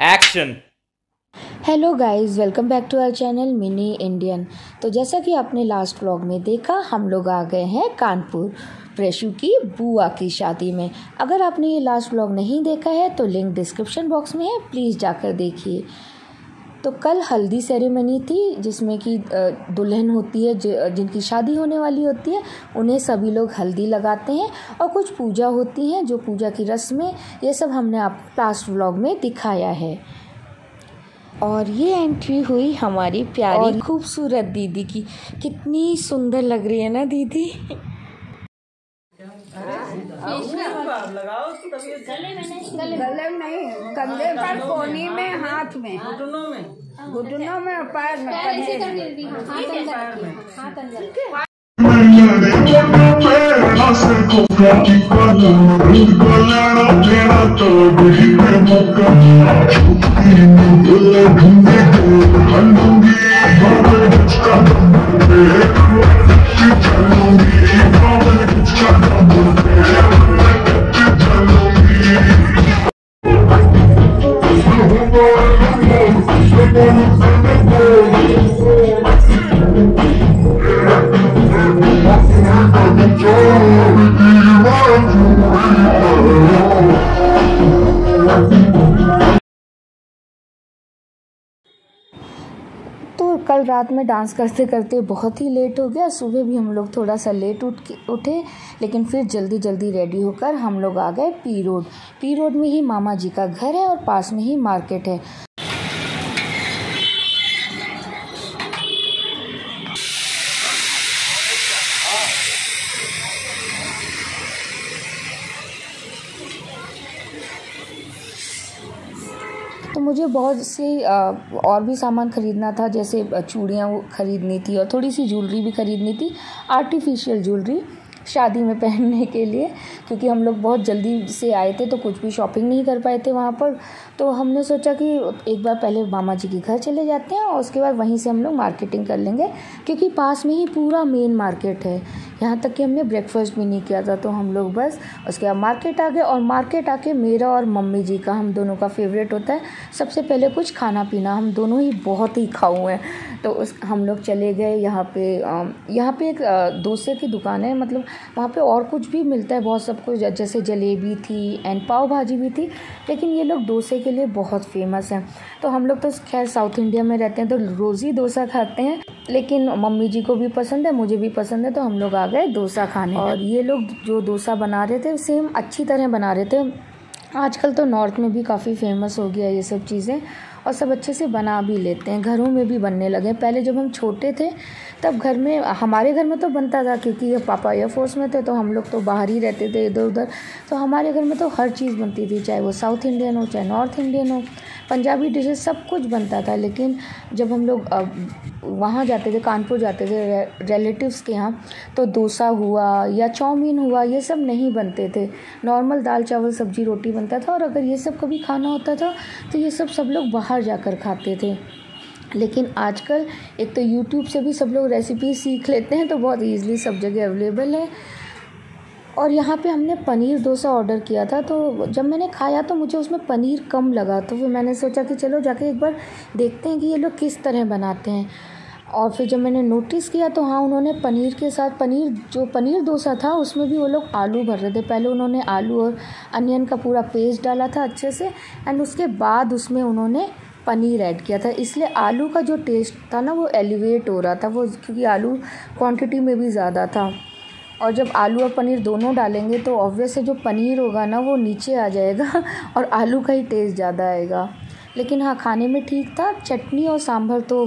Action. Hello guys, welcome back to our channel mini Indian. तो जैसा कि आपने लास्ट व्लॉग में देखा, हम लोग आ गए हैं कानपुर प्रेशु की बुआ की शादी में। अगर आपने ये लास्ट व्लॉग नहीं देखा है तो लिंक डिस्क्रिप्शन बॉक्स में है, प्लीज़ जाकर देखिए। तो कल हल्दी सेरेमनी थी जिसमें कि दुल्हन होती है, जिनकी शादी होने वाली होती है, उन्हें सभी लोग हल्दी लगाते हैं और कुछ पूजा होती है, जो पूजा की रस्में, ये सब हमने आपको लास्ट व्लॉग में दिखाया है। और ये एंट्री हुई हमारी प्यारी खूबसूरत दीदी की। कितनी सुंदर लग रही है ना दीदी। गले में नहीं, कंधे पर, कोनी में, हाथ में, घुटनों में, पैर में, तो कल रात में डांस करते करते बहुत ही लेट हो गया। सुबह भी हम लोग थोड़ा सा लेट उठे, लेकिन फिर जल्दी जल्दी रेडी होकर हम लोग आ गए पी रोड। पी रोड में ही मामा जी का घर है और पास में ही मार्केट है। तो मुझे बहुत सी और भी सामान ख़रीदना था, जैसे चूड़ियाँ ख़रीदनी थी और थोड़ी सी ज्वेलरी भी ख़रीदनी थी, आर्टिफिशियल ज्वेलरी शादी में पहनने के लिए, क्योंकि हम लोग बहुत जल्दी से आए थे तो कुछ भी शॉपिंग नहीं कर पाए थे वहाँ पर। तो हमने सोचा कि एक बार पहले मामा जी के घर चले जाते हैं और उसके बाद वहीं से हम लोग मार्केटिंग कर लेंगे, क्योंकि पास में ही पूरा मेन मार्केट है। यहाँ तक कि हमने ब्रेकफास्ट भी नहीं किया था, तो हम लोग बस उसके बाद मार्केट आ गए। और मार्केट आके मेरा और मम्मी जी का, हम दोनों का फेवरेट होता है सबसे पहले कुछ खाना पीना। हम दोनों ही बहुत ही खाऊ हैं, तो हम लोग चले गए यहाँ पे एक डोसे की दुकान है, मतलब वहाँ पे और कुछ भी मिलता है बहुत सब कुछ, जैसे जलेबी थी एंड पाव भाजी भी थी, लेकिन ये लोग डोसे के लिए बहुत फेमस हैं। तो हम लोग तो खैर साउथ इंडिया में रहते हैं तो रोज़ ही डोसा खाते हैं, लेकिन मम्मी जी को भी पसंद है, मुझे भी पसंद है, तो हम लोग आ गए डोसा खाने। और ये लोग जो डोसा बना रहे थे सेम अच्छी तरह बना रहे थे। आजकल तो नॉर्थ में भी काफ़ी फेमस हो गया ये सब चीज़ें, और सब अच्छे से बना भी लेते हैं, घरों में भी बनने लगे। पहले जब हम छोटे थे तब घर में, हमारे घर में तो बनता था, क्योंकि पापा एयरफोर्स में थे तो हम लोग तो बाहर ही रहते थे इधर उधर, तो हमारे घर में तो हर चीज़ बनती थी, चाहे वो साउथ इंडियन हो, चाहे नॉर्थ इंडियन हो, पंजाबी डिशेज, सब कुछ बनता था। लेकिन जब हम लोग वहाँ जाते थे, कानपुर जाते थे रिलेटिव्स के यहाँ, तो डोसा हुआ या चाउमीन हुआ, ये सब नहीं बनते थे। नॉर्मल दाल चावल सब्जी रोटी बनता था, और अगर ये सब कभी खाना होता था तो ये सब लोग बाहर जाकर खाते थे। लेकिन आजकल एक तो यूट्यूब से भी सब लोग रेसिपी सीख लेते हैं, तो बहुत ईज़िली सब जगह अवेलेबल है। और यहाँ पे हमने पनीर डोसा ऑर्डर किया था, तो जब मैंने खाया तो मुझे उसमें पनीर कम लगा, तो फिर मैंने सोचा कि चलो जाके एक बार देखते हैं कि ये लोग किस तरह बनाते हैं। और फिर जब मैंने नोटिस किया तो हाँ, उन्होंने पनीर के साथ, जो पनीर डोसा था उसमें भी वो लोग आलू भर रहे थे। पहले उन्होंने आलू और अनियन का पूरा पेस्ट डाला था अच्छे से, एंड उसके बाद उसमें उन्होंने पनीर ऐड किया था, इसलिए आलू का जो टेस्ट था ना वो एलिवेट हो रहा था, वो क्योंकि आलू क्वांटिटी में भी ज़्यादा था। और जब आलू और पनीर दोनों डालेंगे तो ऑब्वियस है जो पनीर होगा ना वो नीचे आ जाएगा और आलू का ही टेस्ट ज़्यादा आएगा। लेकिन हाँ, खाने में ठीक था। चटनी और सांभर तो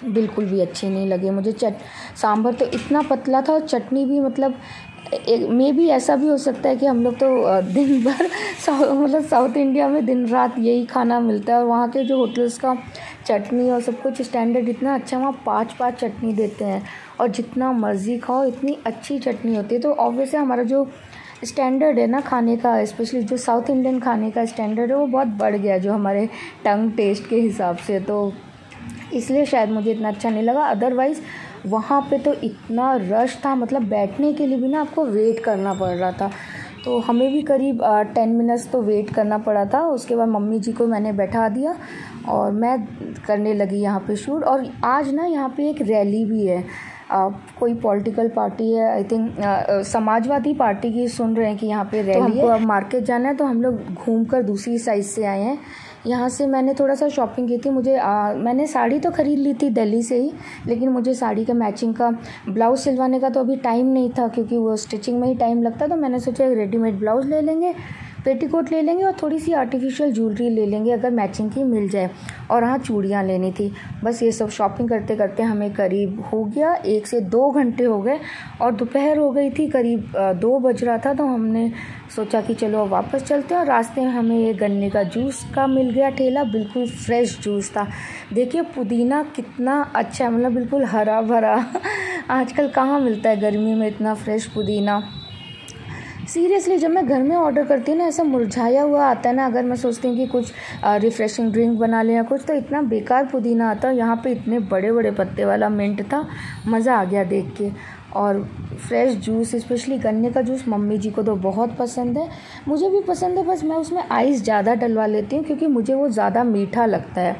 बिल्कुल भी अच्छे नहीं लगे मुझे। सांभर तो इतना पतला था, और चटनी भी मतलब मे भी ऐसा भी हो सकता है कि हम लोग तो दिन भर साउथ इंडिया में दिन रात यही खाना मिलता है, और वहाँ के जो होटल्स का चटनी और सब कुछ स्टैंडर्ड इतना अच्छा, वहाँ 5 चटनी देते हैं और जितना मर्ज़ी खाओ इतनी अच्छी चटनी होती है। तो ऑब्वियसली हमारा जो स्टैंडर्ड है ना खाने का, स्पेशली जो साउथ इंडियन खाने का स्टैंडर्ड है वो बहुत बढ़ गया जो हमारे टंग टेस्ट के हिसाब से, तो इसलिए शायद मुझे इतना अच्छा नहीं लगा। अदरवाइज़ वहाँ पे तो इतना रश था, मतलब बैठने के लिए भी ना आपको वेट करना पड़ रहा था। तो हमें भी करीब 10 मिनट्स तो वेट करना पड़ा था। उसके बाद मम्मी जी को मैंने बैठा दिया और मैं करने लगी यहाँ पे शूट। और आज ना यहाँ पे एक रैली भी है, कोई पॉलिटिकल पार्टी है, आई थिंक समाजवादी पार्टी की सुन रहे हैं कि यहाँ पे रैली है। तो हमको अब मार्केट जाना है, तो हम लोग घूमकर दूसरी साइड से आए हैं। यहाँ से मैंने थोड़ा सा शॉपिंग की थी। मैंने साड़ी तो ख़रीद ली थी दिल्ली से ही, लेकिन मुझे साड़ी का मैचिंग का ब्लाउज़ सिलवाने का तो अभी टाइम नहीं था, क्योंकि वो स्टिचिंग में ही टाइम लगता। तो मैंने सोचा रेडीमेड ब्लाउज़ ले लेंगे, पेटीकोट ले लेंगे और थोड़ी सी आर्टिफिशियल ज्वेलरी ले लेंगे अगर मैचिंग की मिल जाए। और हाँ, चूड़ियाँ लेनी थी। बस ये सब शॉपिंग करते करते हमें करीब हो गया 1 से 2 घंटे हो गए और दोपहर हो गई थी, करीब 2 बज रहा था। तो हमने सोचा कि चलो अब वापस चलते हैं। और रास्ते में हमें ये गन्ने का जूस का मिल गया ठेला, बिल्कुल फ्रेश जूस था। देखिए पुदीना कितना अच्छा है, मतलब बिल्कुल हरा भरा। आजकल कहाँ मिलता है गर्मी में इतना फ्रेश पुदीना। सीरियसली जब मैं घर में ऑर्डर करती हूँ ना, ऐसा मुरझाया हुआ आता है ना। अगर मैं सोचती हूँ कि कुछ रिफ़्रेशिंग ड्रिंक बना लें या कुछ, तो इतना बेकार पुदीना आता है। यहाँ पे इतने बड़े बड़े पत्ते वाला मिंट था, मज़ा आ गया देख के। और फ्रेश जूस, स्पेशली गन्ने का जूस मम्मी जी को तो बहुत पसंद है, मुझे भी पसंद है। बस मैं उसमें आइस ज़्यादा डलवा लेती हूँ, क्योंकि मुझे वो ज़्यादा मीठा लगता है।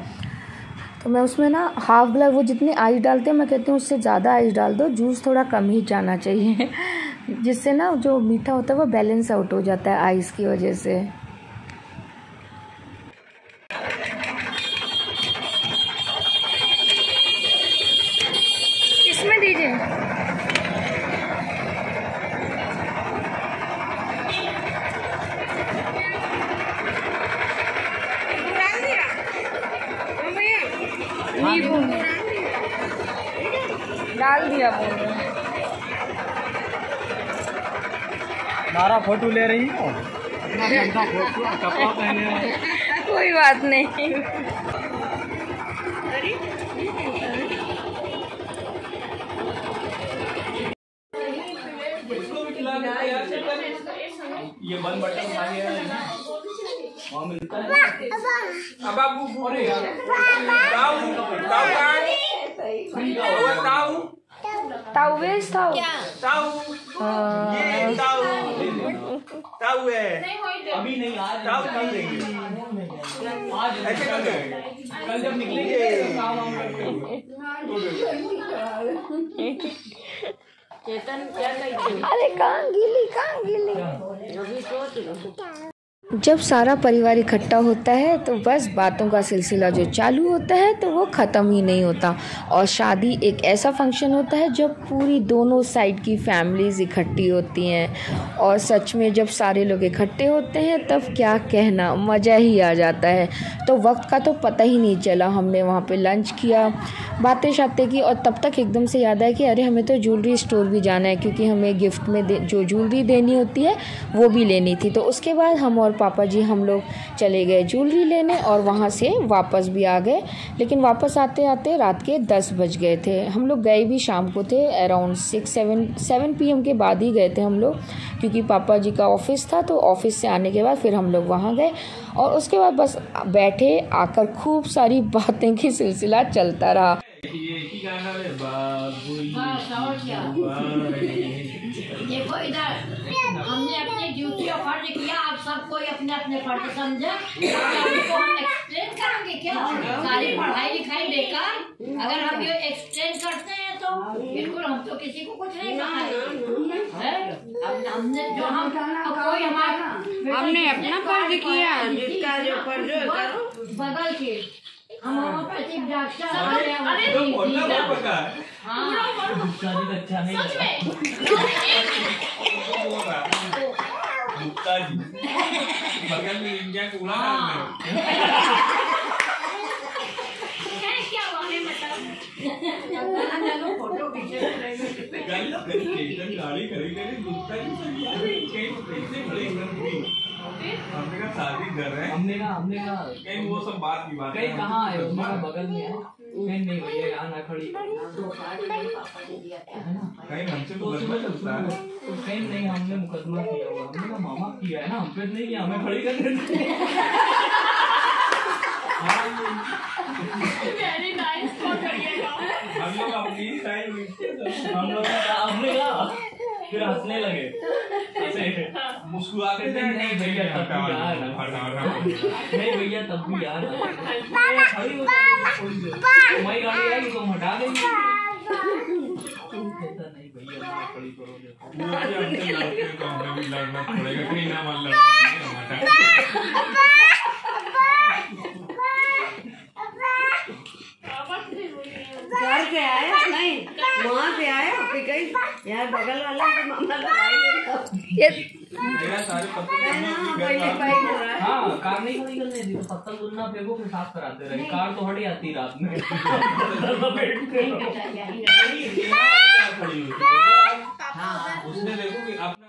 तो मैं उसमें ना हाफ ग्लास, वो जितनी आइस डालते हैं मैं कहती हूँ उससे ज़्यादा आइस डाल दो, जूस थोड़ा कम ही जाना चाहिए। जिससे ना जो मीठा होता है वो बैलेंस आउट हो जाता है आइस की वजह से। इसमें दीजिए। डाल दिया बोल रहे हैं। हमारा फोटो ले रही हो? कपड़ा पहने कोई बात नहीं। ये बन बटन वहाँ मिलता है। अब आप अरे यार ताऊ वेज ताऊ ये ताऊ है। अभी नहीं, आज ताऊ कल देंगे। आज ऐसे कल देंगे, कल जब निकलेंगे। चेतन क्या कहती? अरे कहाँ गीली जब सारा परिवार इकट्ठा होता है तो बस बातों का सिलसिला जो चालू होता है तो वो ख़त्म ही नहीं होता। और शादी एक ऐसा फंक्शन होता है जब पूरी दोनों साइड की फैमिलीज़ इकट्ठी होती हैं। और सच में जब सारे लोग इकट्ठे होते हैं तब क्या कहना, मज़ा ही आ जाता है। तो वक्त का तो पता ही नहीं चला। हमने वहाँ पे लंच किया, बातें शातें की, और तब तक एकदम से याद आया कि अरे हमें तो ज्वेलरी स्टोर भी जाना है, क्योंकि हमें गिफ्ट में जो ज्वेलरी देनी होती है वो भी लेनी थी। तो उसके बाद हम और पापा जी हम लोग चले गए ज्वेलरी लेने और वहाँ से वापस भी आ गए। लेकिन वापस आते आते रात के 10 बज गए थे। हम लोग गए भी शाम को थे, अराउंड 7 PM के बाद ही गए थे हम लोग, क्योंकि पापा जी का ऑफिस था। तो ऑफिस से आने के बाद फिर हम लोग वहाँ गए और उसके बाद बस बैठे, आकर खूब सारी बातें की सिलसिला चलता रहा। देखो इधर, हमने अपनी ड्यूटी और फर्ज किया, आप सब कोई अपने अपने फर्ज समझे। आपको हम एक्सप्लेन करेंगे क्या? सारी पढ़ाई लिखाई बेकार। अगर हम ये एक्सप्लेन करते हैं तो बिल्कुल हम तो किसी को कुछ नहीं कहा। हमने जो हम कोई हमारा हमने अपना फर्ज किया, जिसका जो फर्ज बगल के हम होम्योपैथिक डॉक्टर। अरे तो बोलना बहुत पता है। हाँ अच्छा नहीं मुक्ता जी बगल में इंडिया कूड़ा फोटो गाड़ी खड़ी गुप्ता जी हमने कहा शादी कर रहे हैं। हमने कहा कहीं वो सब बात की बात कहीं कहाँ है, बगल में है। कहीं नहीं भैया यहाँ ना खड़ी, कहीं हमसे मुकदमा चलता है। कहीं नहीं, हमने मुकदमा किया हुआ। हमने कहा मामा किया है ना, हम पे नहीं किया, हमें खड़ी कर देते। हम लोग अपनी टाइम हमने कहा फिर हंसने लगे, ऐसे मुस्कुरा के नहीं भैया तब भी यार, नहीं भैया तब भी यार, खड़ी हो जाएगी, तुम्हारी गाड़ी आएगी तो हम हटा देंगे, नहीं भैया मैं खड़ी करोगे, लड़ना पड़ेगा, कहीं ना मान घर से आए नहीं, वहाँ से आए यार, बगल वाला मामला हाँ, कार नहीं खड़ी करने दी, पत्थर गुन्ना फेंको फिर साफ कराते रहे, कार तो हट आती रात में। उसने देखो कि अपना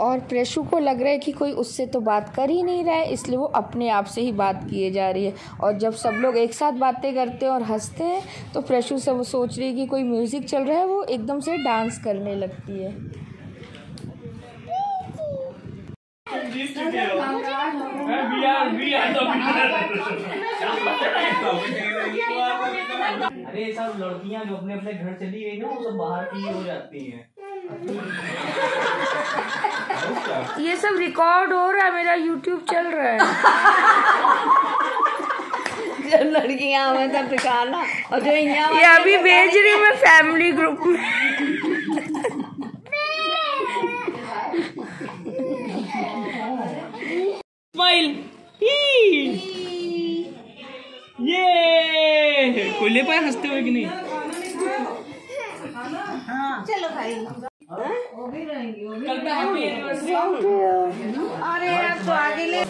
और प्रेशु को लग रहा है कि कोई उससे तो बात कर ही नहीं रहा है, इसलिए वो अपने आप से ही बात किए जा रही है। और जब सब लोग एक साथ बातें करते हैं और हंसते हैं तो प्रेशु से वो सोच रही है कि कोई म्यूज़िक चल रहा है, वो एकदम से डांस करने लगती है। अरे सब लड़कियां जो अपने अपने घर चली गई ना, वो सब बाहर की हो जाती हैं। ये सब रिकॉर्ड हो रहा है, मेरा YouTube चल रहा है। जो लड़कियां हमें तब दिखाना, और जो ये अभी भेज रही हूँ मैं फैमिली ग्रुप में। स्माइल, ये कोई ले पाया हंसते हुए कि नहीं? चलो भाई, अरे आप तो आगे ले।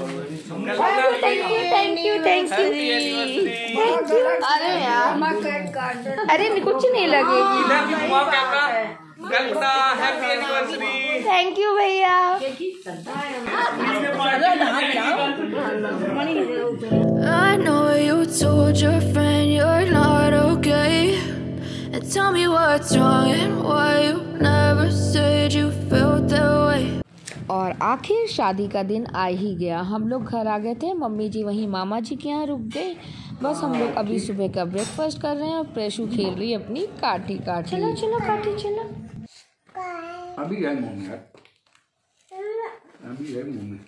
Thank you. अरे यार, अरे कुछ नहीं लगेगी। थैंक यू भैया। I know you told your friend you're not okay, and tell me what's wrong and why you never said you felt that way. और आखिर शादी का दिन आ ही गया। हम लोग घर आ गए थे, मम्मी जी वहीं मामा जी के यहाँ रुक गए। बस हम लोग अभी सुबह का ब्रेकफास्ट कर रहे हैं और प्रेशु खेल रही है अपनी काठी। चलो काठी चलो। अभी है मुंह में, अभी है मुंह में।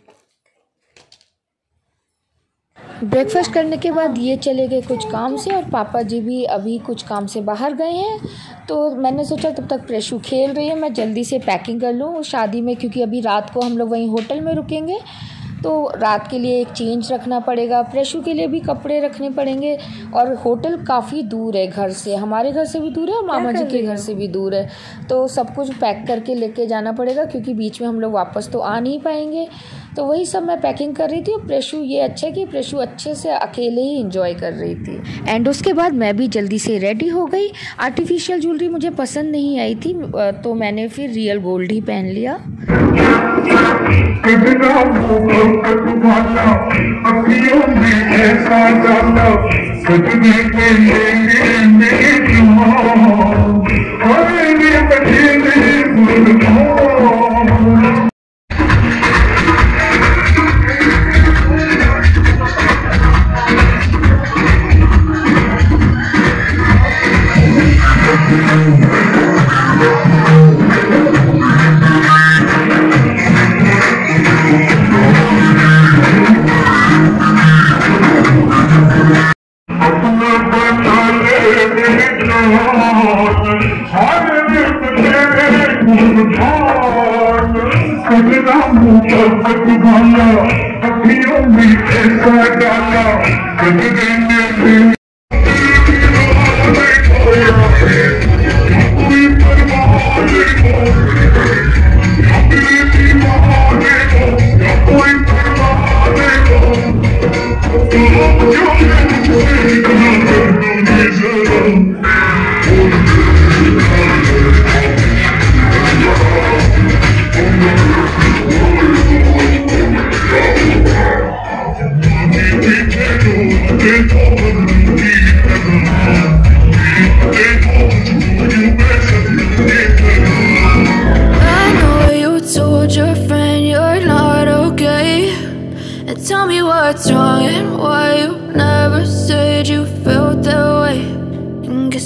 ब्रेकफास्ट करने के बाद ये चले गए कुछ काम से, और पापा जी भी अभी कुछ काम से बाहर गए हैं। तो मैंने सोचा तब तक प्रेशु खेल रही है, मैं जल्दी से पैकिंग कर लूँ शादी में, क्योंकि अभी रात को हम लोग वहीं होटल में रुकेंगे। तो रात के लिए एक चेंज रखना पड़ेगा, प्रेशु के लिए भी कपड़े रखने पड़ेंगे। और होटल काफ़ी दूर है घर से, हमारे घर से भी दूर है और मामा जी के घर से भी दूर है। तो सब कुछ पैक करके लेके जाना पड़ेगा, क्योंकि बीच में हम लोग वापस तो आ नहीं पाएंगे। तो वही सब मैं पैकिंग कर रही थी। और प्रेशु ये अच्छा कि प्रेशु अच्छे से अकेले ही इंजॉय कर रही थी। एंड उसके बाद मैं भी जल्दी से रेडी हो गई। आर्टिफिशियल ज्वेलरी मुझे पसंद नहीं आई थी, तो मैंने फिर रियल गोल्ड ही पहन लिया। Tell me what's wrong and why you never said you felt that way. And guess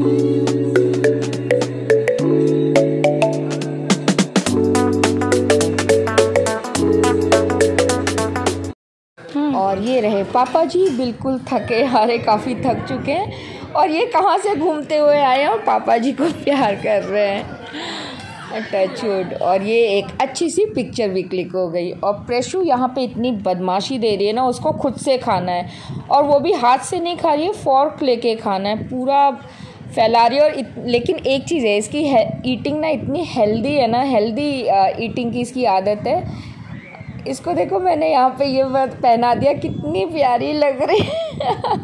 और ये रहे पापा जी, बिल्कुल थके हारे, काफ़ी थक चुके हैं और ये कहाँ से घूमते हुए आए हैं और पापा जी को प्यार कर रहे हैं। टचवुड। और ये एक अच्छी सी पिक्चर भी क्लिक हो गई। और प्रेशु यहाँ पे इतनी बदमाशी दे रही है ना, उसको खुद से खाना है और वो भी हाथ से नहीं खा रही है, फोर्क लेके खाना है, पूरा फैला रही है। और लेकिन एक चीज़ है, इसकी ईटिंग ना इतनी हेल्दी है ना, हेल्दी ईटिंग की इसकी आदत है। इसको देखो, मैंने यहाँ पे ये बात पहना दिया, कितनी प्यारी लग रही है।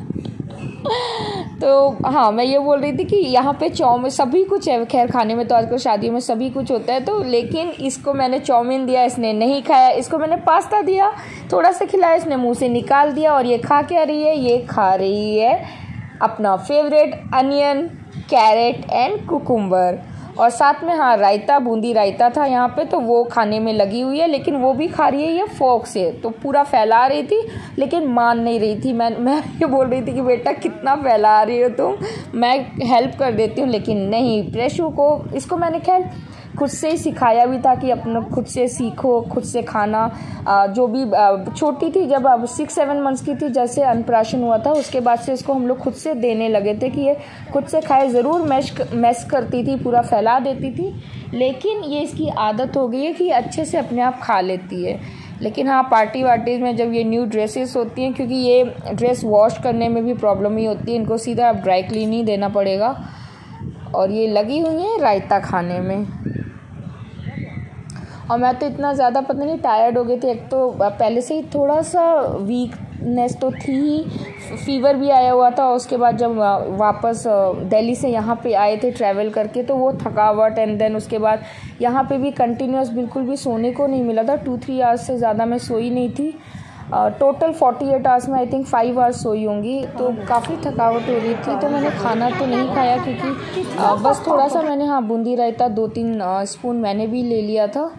तो हाँ, मैं ये बोल रही थी कि यहाँ पे चाउमीन सभी कुछ है। खैर खाने में तो आजकल शादियों में सभी कुछ होता है, तो लेकिन इसको मैंने चाउमीन दिया, इसने नहीं खाया। इसको मैंने पास्ता दिया, थोड़ा सा खिलाया, इसने मुंह से निकाल दिया। और ये खा क्या रही है? ये खा रही है अपना favourite onion, carrot and cucumber. और साथ में हाँ रायता, बूंदी रायता था यहाँ पे, तो वो खाने में लगी हुई है। लेकिन वो भी खा रही है ये फोर्क से, तो पूरा फैला रही थी लेकिन मान नहीं रही थी। मैं ये बोल रही थी कि बेटा कितना फैला रही हो तुम, मैं हेल्प कर देती हूँ, लेकिन नहीं। प्रेशु को, इसको मैंने खैर खुद से ही सिखाया भी था कि अपना खुद से सीखो, खुद से खाना। जो भी छोटी थी, जब अब 6-7 मंथ्स की थी, जैसे अन्नप्राशन हुआ था, उसके बाद से इसको हम लोग खुद से देने लगे थे कि ये खुद से खाए। ज़रूर मैश करती थी, पूरा फैला देती थी, लेकिन ये इसकी आदत हो गई है कि अच्छे से अपने आप खा लेती है। लेकिन हाँ, पार्टी वार्टीज़ में जब ये न्यू ड्रेसेस होती हैं, क्योंकि ये ड्रेस वॉश करने में भी प्रॉब्लम ही होती है, इनको सीधा अब ड्राई क्लीन ही देना पड़ेगा। और ये लगी हुई है रायता खाने में। और मैं तो इतना ज़्यादा पता नहीं टायर्ड हो गई थी। एक तो पहले से ही थोड़ा सा वीकनेस तो थी ही, फीवर भी आया हुआ था। उसके बाद जब वापस दिल्ली से यहाँ पे आए थे ट्रैवल करके, तो वो थकावट, एंड देन उसके बाद यहाँ पे भी कंटिन्यूस बिल्कुल भी सोने को नहीं मिला था। 2-3 आवर्स से ज़्यादा मैं सोई नहीं थी। टोटल 48 आवर्स में आई थिंक 5 आवर्स सोई होंगी, तो काफ़ी थकावट हो रही थी। तो मैंने खाना तो नहीं खाया, क्योंकि बस थोड़ा सा मैंने हाँ बूंदी रायता 2-3 स्पून मैंने भी ले लिया था।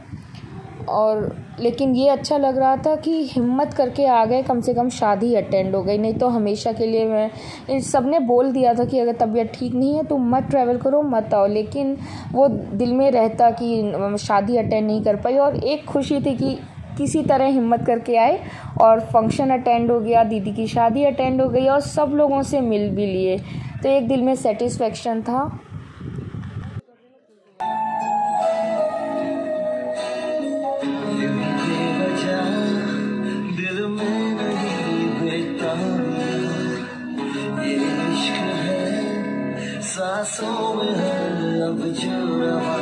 और लेकिन ये अच्छा लग रहा था कि हिम्मत करके आ गए, कम से कम शादी अटेंड हो गई। नहीं तो हमेशा के लिए मैं, सब ने बोल दिया था कि अगर तबीयत ठीक नहीं है तो मत ट्रैवल करो, मत आओ। लेकिन वो दिल में रहता कि शादी अटेंड नहीं कर पाई। और एक खुशी थी कि किसी तरह हिम्मत करके आए और फंक्शन अटेंड हो गया, दीदी की शादी अटेंड हो गई और सब लोगों से मिल भी लिए, तो एक दिल में सेटिस्फेक्शन था। दिल में नहीं बेताबी, ये इश्क है सांसों में है अब जो रवा।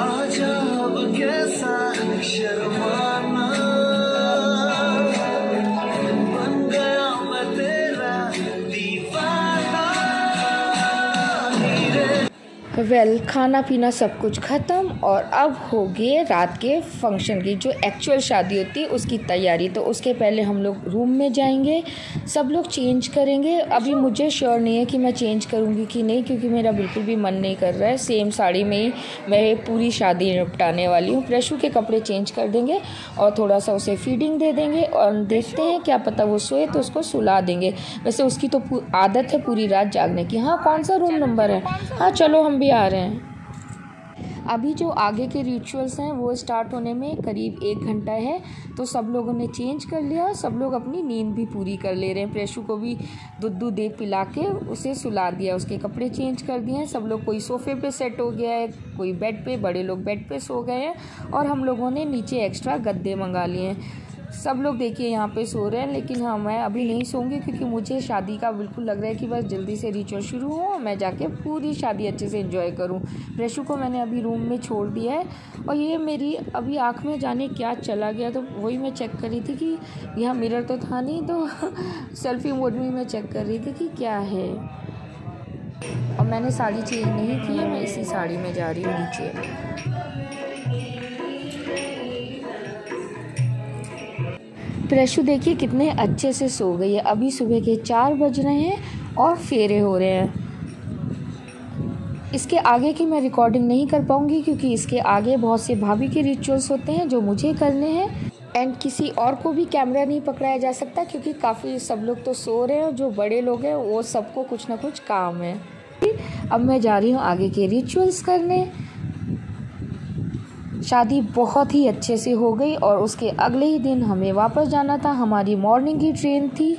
आजा अब कैसा शर्माना, बन गया मैं तेरा दीवाना। वेल, खाना पीना सब कुछ ख़त्म और अब हो गए रात के फंक्शन की, जो एक्चुअल शादी होती है उसकी तैयारी। तो उसके पहले हम लोग रूम में जाएंगे, सब लोग चेंज करेंगे। अभी मुझे श्योर नहीं है कि मैं चेंज करूँगी कि नहीं, क्योंकि मेरा बिल्कुल भी मन नहीं कर रहा है। सेम साड़ी में ही मैं पूरी शादी निपटाने वाली हूँ। प्रेशु के कपड़े चेंज कर देंगे और थोड़ा सा उसे फीडिंग दे देंगे और देखते हैं, क्या पता वो सोए तो उसको सुला देंगे। वैसे उसकी तो आदत है पूरी रात जागने की। हाँ, कौन सा रूम नंबर है? हाँ चलो, हम भी आ रहे हैं। अभी जो आगे के रिचुअल्स हैं वो स्टार्ट होने में करीब 1 घंटा है। तो सब लोगों ने चेंज कर लिया, सब लोग अपनी नींद भी पूरी कर ले रहे हैं। प्रेशु को भी दूध दे पिला के उसे सुला दिया, उसके कपड़े चेंज कर दिए हैं। सब लोग, कोई सोफ़े पे सेट हो गया है, कोई बेड पे, बड़े लोग बेड पे सो गए हैं और हम लोगों ने नीचे एक्स्ट्रा गद्दे मंगा लिए हैं। सब लोग देखिए यहाँ पे सो रहे हैं, लेकिन हाँ मैं अभी नहीं सोऊंगी, क्योंकि मुझे शादी का बिल्कुल लग रहा है कि बस जल्दी से रिचुअल शुरू हो और मैं जाके पूरी शादी अच्छे से एंजॉय करूँ। प्रेशु को मैंने अभी रूम में छोड़ दिया है और ये मेरी अभी आँख में जाने क्या चला गया, तो वही मैं चेक कर रही थी कि यहाँ मिरर तो था नहीं, तो सेल्फी मोड में मैं चेक कर रही थी कि क्या है। और मैंने साड़ी चेंज नहीं की है, मैं इसी साड़ी में जा रही हूँ नीचे। प्रेशु देखिए कितने अच्छे से सो गई है। अभी सुबह के 4 बज रहे हैं और फेरे हो रहे हैं। इसके आगे की मैं रिकॉर्डिंग नहीं कर पाऊँगी, क्योंकि इसके आगे बहुत से भाभी के रिचुअल्स होते हैं जो मुझे करने हैं, एंड किसी और को भी कैमरा नहीं पकड़ाया जा सकता, क्योंकि काफ़ी सब लोग तो सो रहे हैं और जो बड़े लोग हैं वो सबको कुछ ना कुछ काम है। अब मैं जा रही हूँ आगे के रिचुअल्स करने। शादी बहुत ही अच्छे से हो गई और उसके अगले ही दिन हमें वापस जाना था। हमारी मॉर्निंग की ट्रेन थी।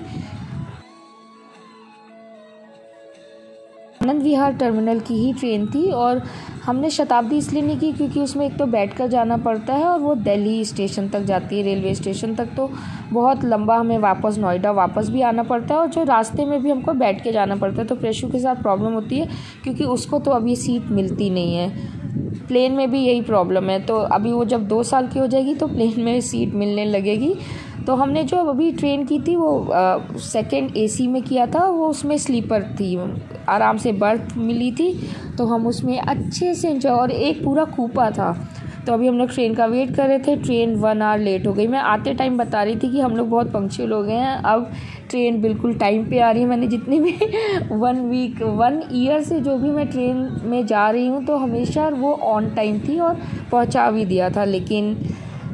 आनंद विहार टर्मिनल की ही ट्रेन थी और हमने शताब्दी इसलिए नहीं की क्योंकि उसमें एक तो बैठकर जाना पड़ता है और वो दिल्ली स्टेशन तक जाती है, रेलवे स्टेशन तक, तो बहुत लंबा हमें वापस नोएडा वापस भी आना पड़ता है और जो रास्ते में भी हमको बैठ के जाना पड़ता है। तो प्रेशु के साथ प्रॉब्लम होती है क्योंकि उसको तो अभी सीट मिलती नहीं है। प्लेन में भी यही प्रॉब्लम है। तो अभी वो जब 2 साल की हो जाएगी तो प्लेन में सीट मिलने लगेगी। तो हमने जो अभी ट्रेन की थी वो सेकंड एसी में किया था, वो उसमें स्लीपर थी, आराम से बर्थ मिली थी, तो हम उसमें अच्छे से एंजॉय, और एक पूरा कूपा था। तो अभी हम लोग ट्रेन का वेट कर रहे थे। ट्रेन 1 आवर लेट हो गई। मैं आते टाइम बता रही थी कि हम लोग बहुत पंक्चुअल हो गए हैं। अब ट्रेन बिल्कुल टाइम पे आ रही है। मैंने जितनी भी 1 ईयर से जो भी मैं ट्रेन में जा रही हूँ तो हमेशा वो ऑन टाइम थी और पहुँचा भी दिया था। लेकिन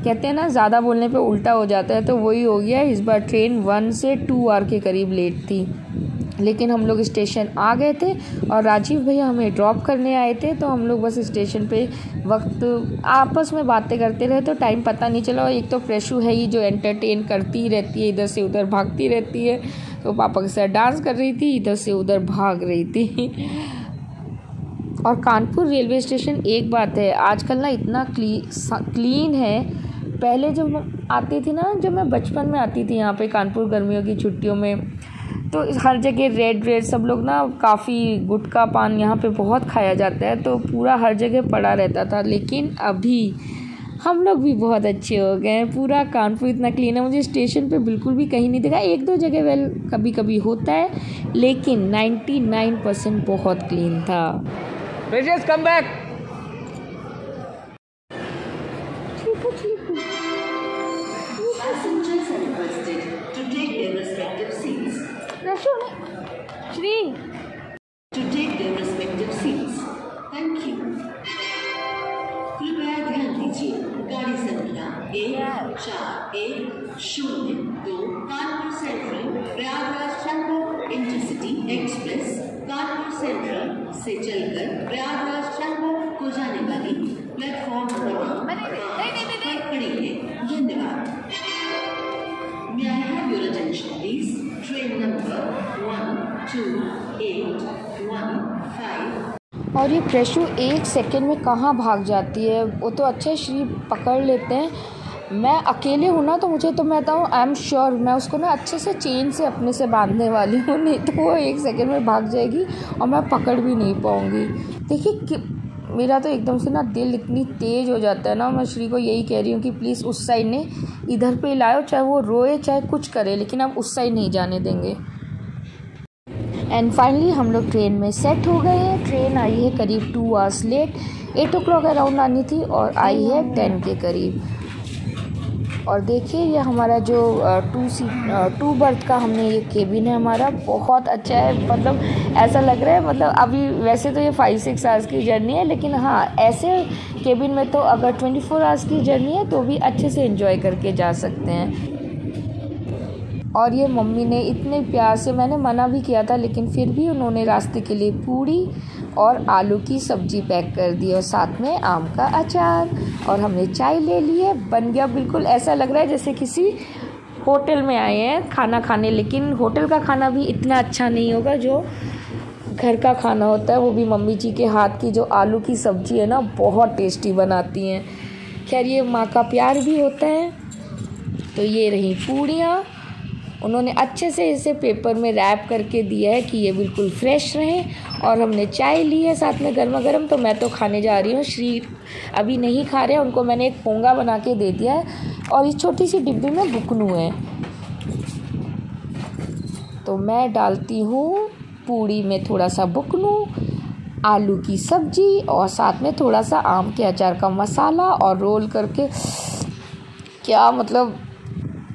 कहते हैं ना, ज़्यादा बोलने पे उल्टा हो जाता है, तो वही हो गया। इस बार ट्रेन 1 से 2 आवर के करीब लेट थी। लेकिन हम लोग स्टेशन आ गए थे और राजीव भैया हमें ड्रॉप करने आए थे। तो हम लोग बस स्टेशन पे वक्त आपस में बातें करते रहे तो टाइम पता नहीं चला। और एक तो प्रेशु है ही जो एंटरटेन करती रहती है, इधर से उधर भागती रहती है। तो पापा के साथ डांस कर रही थी, इधर से उधर भाग रही थी। और कानपुर रेलवे स्टेशन एक बात है, आजकल ना इतना क्लीन है। पहले जब आती थी ना, जब मैं बचपन में आती थी यहाँ पे कानपुर गर्मियों की छुट्टियों में, तो हर जगह रेड सब लोग ना, काफ़ी गुटखा पान यहाँ पे बहुत खाया जाता है, तो पूरा हर जगह पड़ा रहता था। लेकिन अभी हम लोग भी बहुत अच्छे हो गए हैं। पूरा कानपुर इतना क्लीन है, मुझे स्टेशन पे बिल्कुल भी कहीं नहीं दिखा। 1-2 जगह कभी कभी होता है, लेकिन 99% बहुत क्लीन था। Rajesh, come back. Passengers are requested to take their respective seats. Shri To take their respective seats. Thank you. कृपया ध्यान दीजिए, गाड़ी संख्या 1410 Kanpur central Prayagraj Shankar intercity express Kanpur central से चलकर प्रयागराज शंकर को जाने वाली प्लेटफॉर्म क्रमांक 5 पर खड़ी है। धन्यवाद। May I have your attention, please? Train number 12815। और ये प्रेशु 1 सेकंड में कहाँ भाग जाती है। वो तो अच्छे श्री पकड़ लेते हैं। मैं अकेले हूँ ना, तो मुझे तो मैं बताऊँ, आई एम श्योर मैं उसको ना अच्छे से चेन से अपने से बांधने वाली हूँ, नहीं तो वो 1 सेकंड में भाग जाएगी और मैं पकड़ भी नहीं पाऊँगी। देखिए मेरा तो एकदम से ना दिल इतनी तेज़ हो जाता है ना। मैं श्री को यही कह रही हूँ कि प्लीज़ उस साइड ने इधर पे लाओ, चाहे वो रोए चाहे कुछ करे, लेकिन आप उस साइड नहीं जाने देंगे। एंड फाइनली हम लोग ट्रेन में सेट हो गए हैं। ट्रेन आई है करीब 2 आवर्स लेट, 8 o'clock अराउंड आनी थी और आई है 10 के करीब। और देखिए ये हमारा जो 2 बर्थ का हमने ये केबिन है हमारा, बहुत अच्छा है। मतलब ऐसा लग रहा है, मतलब अभी वैसे तो ये 5-6 आवर्स की जर्नी है, लेकिन हाँ ऐसे केबिन में तो अगर 24 आवर्स की जर्नी है तो भी अच्छे से एंजॉय करके जा सकते हैं। और ये मम्मी ने इतने प्यार से, मैंने मना भी किया था लेकिन फिर भी उन्होंने रास्ते के लिए पूड़ी और आलू की सब्ज़ी पैक कर दी और साथ में आम का अचार, और हमने चाय ले ली है। बन गया बिल्कुल ऐसा लग रहा है जैसे किसी होटल में आए हैं खाना खाने। लेकिन होटल का खाना भी इतना अच्छा नहीं होगा जो घर का खाना होता है। वो भी मम्मी जी के हाथ की जो आलू की सब्ज़ी है ना, बहुत टेस्टी बनाती हैं। खैर ये माँ का प्यार भी होता है। तो ये रही पूड़ियाँ, उन्होंने अच्छे से इसे पेपर में रैप करके दिया है कि ये बिल्कुल फ्रेश रहे। और हमने चाय ली है साथ में गर्मा गर्म। तो मैं तो खाने जा रही हूँ, श्री अभी नहीं खा रहे हैं, उनको मैंने एक पोंगा बना के दे दिया है और इस छोटी सी डिब्बी में बुकनू है। तो मैं डालती हूँ पूड़ी में थोड़ा सा बुकनू, आलू की सब्ज़ी और साथ में थोड़ा सा आम के अचार का मसाला और रोल करके। क्या मतलब,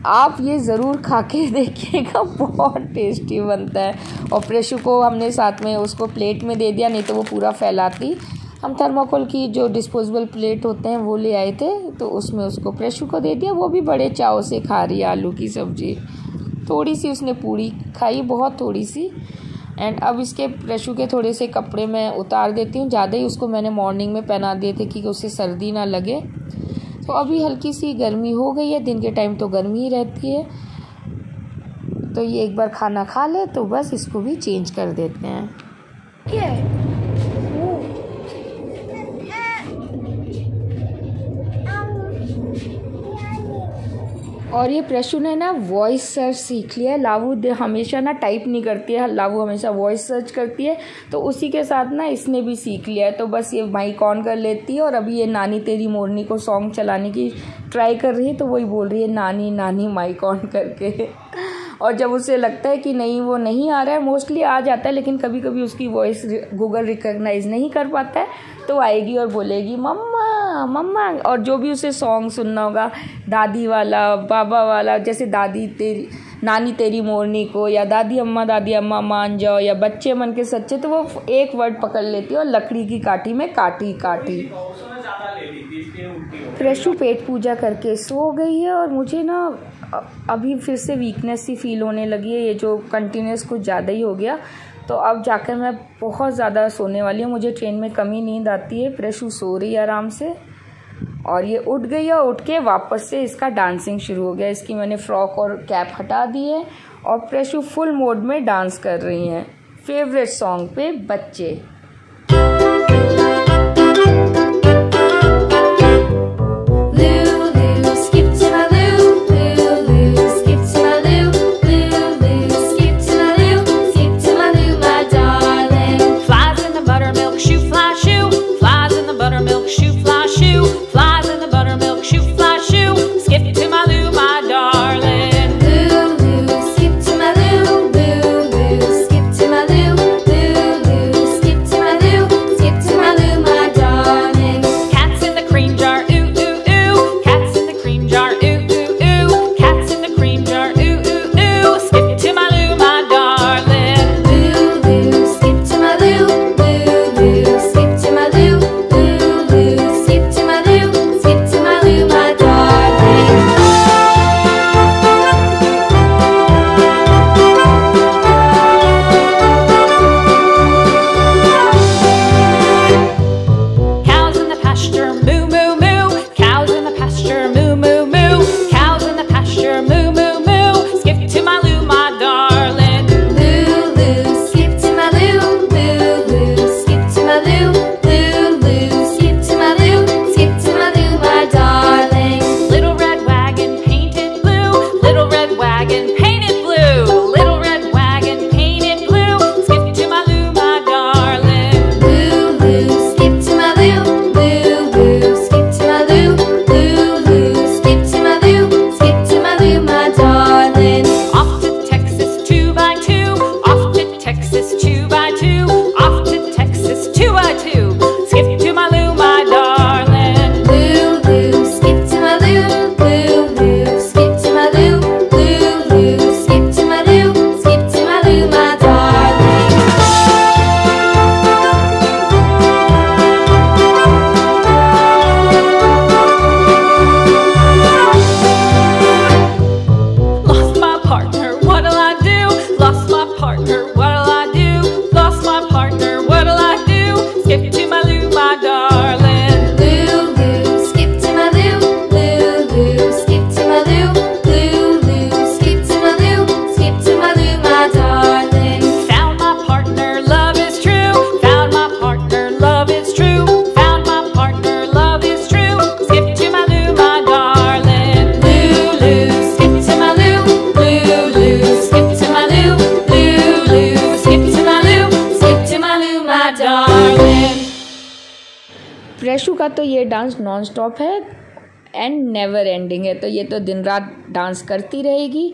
आप ये ज़रूर खा के देखिएगा, बहुत टेस्टी बनता है। और प्रेशु को हमने साथ में उसको प्लेट में दे दिया, नहीं तो वो पूरा फैलाती। हम थर्माकोल की जो डिस्पोजेबल प्लेट होते हैं वो ले आए थे, तो उसमें उसको प्रेशु को दे दिया। वो भी बड़े चाव से खा रही है आलू की सब्ज़ी। थोड़ी सी उसने पूड़ी खाई, बहुत थोड़ी सी, एंड अब इसके प्रशु के थोड़े से कपड़े मैं उतार देती हूँ, ज़्यादा ही उसको मैंने मॉर्निंग में पहना दिए थे कि उसे सर्दी ना लगे। तो अभी हल्की सी गर्मी हो गई है, दिन के टाइम तो गर्मी ही रहती है। तो ये एक बार खाना खा ले तो बस इसको भी चेंज कर देते हैं। और ये प्रशु ने ना वॉइस सर्च सीख लिया है। लावू हमेशा ना टाइप नहीं करती है, लावू हमेशा वॉइस सर्च करती है, तो उसी के साथ ना इसने भी सीख लिया है। तो बस ये माइक ऑन कर लेती है और अभी ये नानी तेरी मोरनी को सॉन्ग चलाने की ट्राई कर रही है, तो वही बोल रही है नानी नानी माइक ऑन करके। और जब उसे लगता है कि नहीं वो नहीं आ रहा है, मोस्टली आ जाता है लेकिन कभी कभी उसकी वॉइस गूगल रिकॉग्नाइज नहीं कर पाता है, तो आएगी और बोलेगी मम्मा मम्मा। और जो भी उसे सॉन्ग सुनना होगा, दादी वाला, बाबा वाला, जैसे दादी तेरी नानी तेरी मोरनी को, या दादी अम्मा मान जाओ, या बच्चे मन के सच्चे, तो वो एक वर्ड पकड़ लेती है और लकड़ी की काठी में काटी काटी। प्रशु पेट पूजा करके सो गई है और मुझे ना अभी फिर से वीकनेस सी फील होने लगी है, ये जो कंटिन्यूस कुछ ज़्यादा ही हो गया। तो अब जाकर मैं बहुत ज़्यादा सोने वाली हूँ, मुझे ट्रेन में कमी नींद आती है। प्रशु सो रही है आराम से और ये उठ गई है, उठ के वापस से इसका डांसिंग शुरू हो गया। इसकी मैंने फ्रॉक और कैप हटा दी है और प्रशु फुल मोड में डांस कर रही हैं फेवरेट सॉन्ग पे बच्चे। प्रशु का तो ये डांस नॉन स्टॉप है एंड नेवर एंडिंग है, तो ये तो दिन रात डांस करती रहेगी।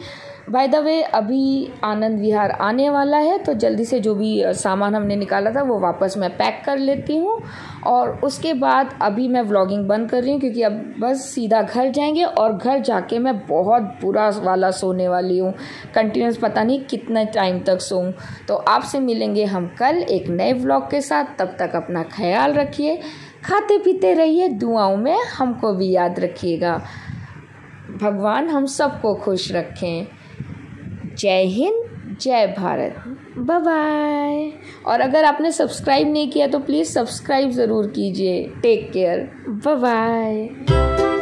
बाय द वे अभी आनंद विहार आने वाला है, तो जल्दी से जो भी सामान हमने निकाला था वो वापस मैं पैक कर लेती हूँ और उसके बाद अभी मैं व्लॉगिंग बंद कर रही हूँ, क्योंकि अब बस सीधा घर जाएंगे और घर जाके मैं बहुत बुरा वाला सोने वाली हूँ, कंटिन्यूस पता नहीं कितना टाइम तक सोऊं। तो आपसे मिलेंगे हम कल एक नए व्लॉग के साथ, तब तक अपना ख्याल रखिए, खाते पीते रहिए, दुआओं में हमको भी याद रखिएगा। भगवान हम सबको खुश रखें। जय हिंद, जय भारत, बाय बाय। और अगर आपने सब्सक्राइब नहीं किया तो प्लीज़ सब्सक्राइब ज़रूर कीजिए। Take care, bye bye.